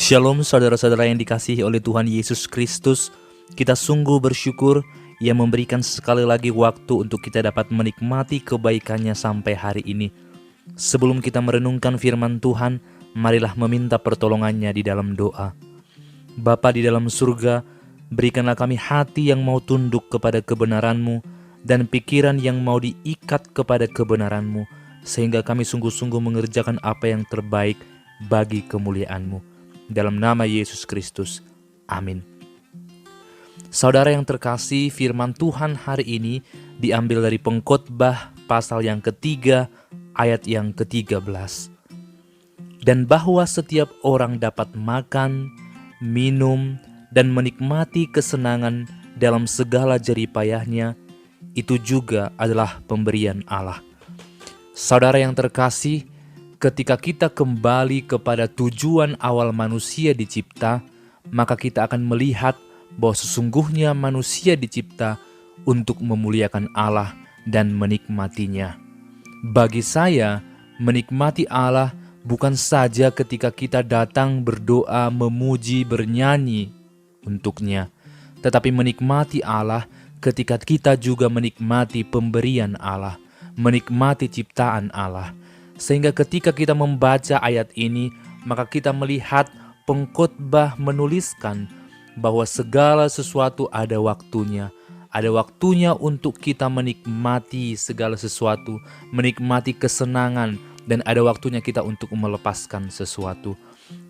Shalom saudara-saudara yang dikasihi oleh Tuhan Yesus Kristus. Kita sungguh bersyukur Ia memberikan sekali lagi waktu untuk kita dapat menikmati kebaikannya sampai hari ini. Sebelum kita merenungkan firman Tuhan, marilah meminta pertolongannya di dalam doa. Bapa di dalam surga, berikanlah kami hati yang mau tunduk kepada kebenaran-Mu dan pikiran yang mau diikat kepada kebenaran-Mu, sehingga kami sungguh-sungguh mengerjakan apa yang terbaik bagi kemuliaan-Mu. Dalam nama Yesus Kristus, amin. Saudara yang terkasih, firman Tuhan hari ini diambil dari Pengkhotbah pasal yang ketiga, ayat yang ke-13. Dan bahwa setiap orang dapat makan, minum, dan menikmati kesenangan dalam segala jeripayahnya, itu juga adalah pemberian Allah. Saudara yang terkasih, ketika kita kembali kepada tujuan awal manusia dicipta, maka kita akan melihat bahwa sesungguhnya manusia dicipta untuk memuliakan Allah dan menikmatinya. Bagi saya, menikmati Allah bukan saja ketika kita datang berdoa, memuji, bernyanyi untuknya, tetapi menikmati Allah ketika kita juga menikmati pemberian Allah, menikmati ciptaan Allah. Sehingga ketika kita membaca ayat ini, maka kita melihat Pengkhotbah menuliskan bahwa segala sesuatu ada waktunya. Ada waktunya untuk kita menikmati segala sesuatu, menikmati kesenangan, dan ada waktunya kita untuk melepaskan sesuatu.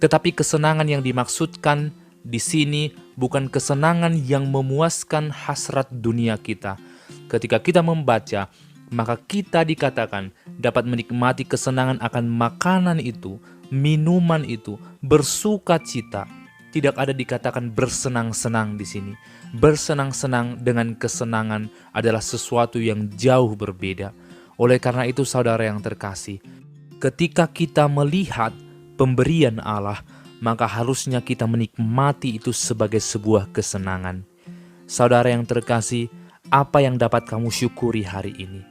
Tetapi kesenangan yang dimaksudkan di sini bukan kesenangan yang memuaskan hasrat dunia kita. Ketika kita membaca, maka kita dikatakan dapat menikmati kesenangan akan makanan itu, minuman itu, bersuka cita. Tidak ada dikatakan bersenang-senang di sini. Bersenang-senang dengan kesenangan adalah sesuatu yang jauh berbeda. Oleh karena itu saudara yang terkasih, ketika kita melihat pemberian Allah, maka harusnya kita menikmati itu sebagai sebuah kesenangan. Saudara yang terkasih, apa yang dapat kamu syukuri hari ini?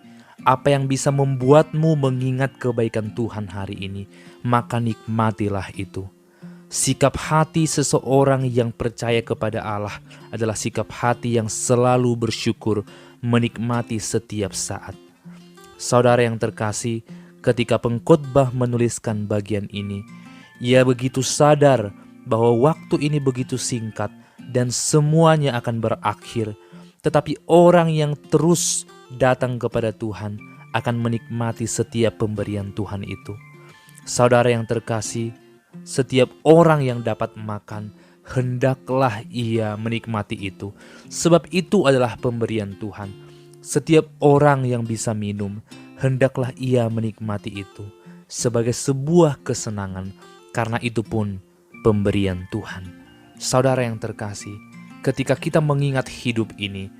Apa yang bisa membuatmu mengingat kebaikan Tuhan hari ini, maka nikmatilah itu. Sikap hati seseorang yang percaya kepada Allah adalah sikap hati yang selalu bersyukur, menikmati setiap saat. Saudara yang terkasih, ketika Pengkhotbah menuliskan bagian ini, ia begitu sadar bahwa waktu ini begitu singkat dan semuanya akan berakhir. Tetapi orang yang terus datang kepada Tuhan akan menikmati setiap pemberian Tuhan itu. Saudara yang terkasih, setiap orang yang dapat makan, hendaklah ia menikmati itu, sebab itu adalah pemberian Tuhan. Setiap orang yang bisa minum, hendaklah ia menikmati itu sebagai sebuah kesenangan, karena itu pun pemberian Tuhan. Saudara yang terkasih, ketika kita mengingat hidup ini,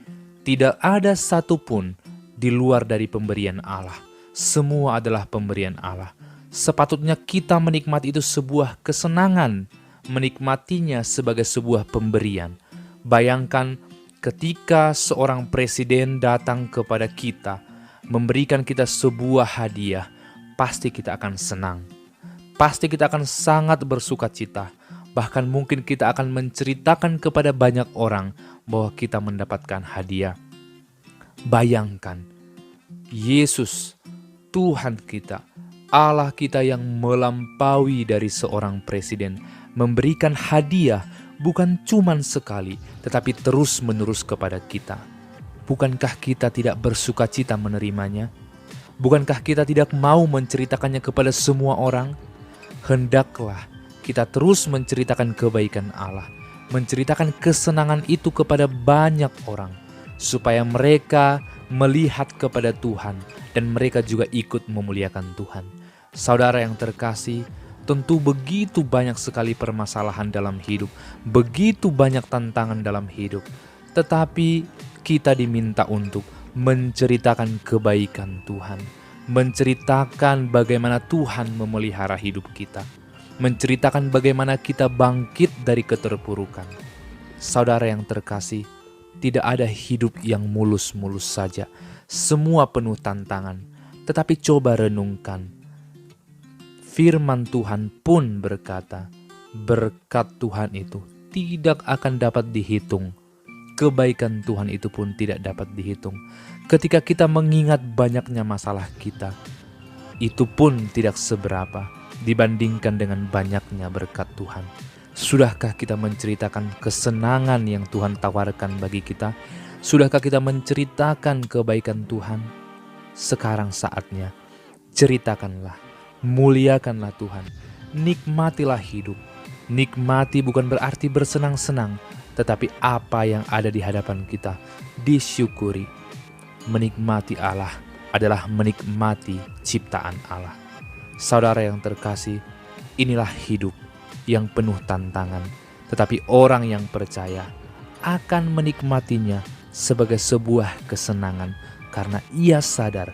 tidak ada satupun di luar dari pemberian Allah. Semua adalah pemberian Allah. Sepatutnya kita menikmati itu sebuah kesenangan, menikmatinya sebagai sebuah pemberian. Bayangkan ketika seorang presiden datang kepada kita, memberikan kita sebuah hadiah, pasti kita akan senang. Pasti kita akan sangat bersuka cita. Bahkan mungkin kita akan menceritakan kepada banyak orang bahwa kita mendapatkan hadiah. Bayangkan, Yesus, Tuhan kita, Allah kita yang melampaui dari seorang presiden, memberikan hadiah bukan cuma sekali, tetapi terus-menerus kepada kita. Bukankah kita tidak bersuka cita menerimanya? Bukankah kita tidak mau menceritakannya kepada semua orang? Hendaklah kita terus menceritakan kebaikan Allah, menceritakan kesenangan itu kepada banyak orang, supaya mereka melihat kepada Tuhan dan mereka juga ikut memuliakan Tuhan. Saudara yang terkasih, tentu begitu banyak sekali permasalahan dalam hidup, begitu banyak tantangan dalam hidup, tetapi kita diminta untuk menceritakan kebaikan Tuhan, menceritakan bagaimana Tuhan memelihara hidup kita, menceritakan bagaimana kita bangkit dari keterpurukan. Saudara yang terkasih, tidak ada hidup yang mulus-mulus saja. Semua penuh tantangan. Tetapi coba renungkan. Firman Tuhan pun berkata berkat Tuhan itu tidak akan dapat dihitung. Kebaikan Tuhan itu pun tidak dapat dihitung. Ketika kita mengingat banyaknya masalah kita, itu pun tidak seberapa dibandingkan dengan banyaknya berkat Tuhan. Sudahkah kita menceritakan kesenangan yang Tuhan tawarkan bagi kita? Sudahkah kita menceritakan kebaikan Tuhan? Sekarang saatnya, ceritakanlah, muliakanlah Tuhan, nikmatilah hidup. Nikmati bukan berarti bersenang-senang, tetapi apa yang ada di hadapan kita disyukuri. Menikmati Allah adalah menikmati ciptaan Allah. Saudara yang terkasih, inilah hidup yang penuh tantangan, tetapi orang yang percaya akan menikmatinya sebagai sebuah kesenangan karena ia sadar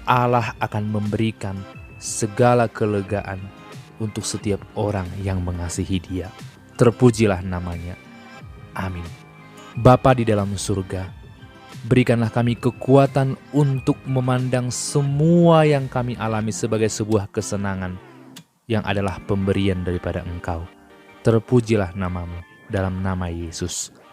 Allah akan memberikan segala kelegaan untuk setiap orang yang mengasihi Dia. Terpujilah namanya. Amin. Bapa di dalam surga, berikanlah kami kekuatan untuk memandang semua yang kami alami sebagai sebuah kesenangan yang adalah pemberian daripada Engkau. Terpujilah namamu dalam nama Yesus.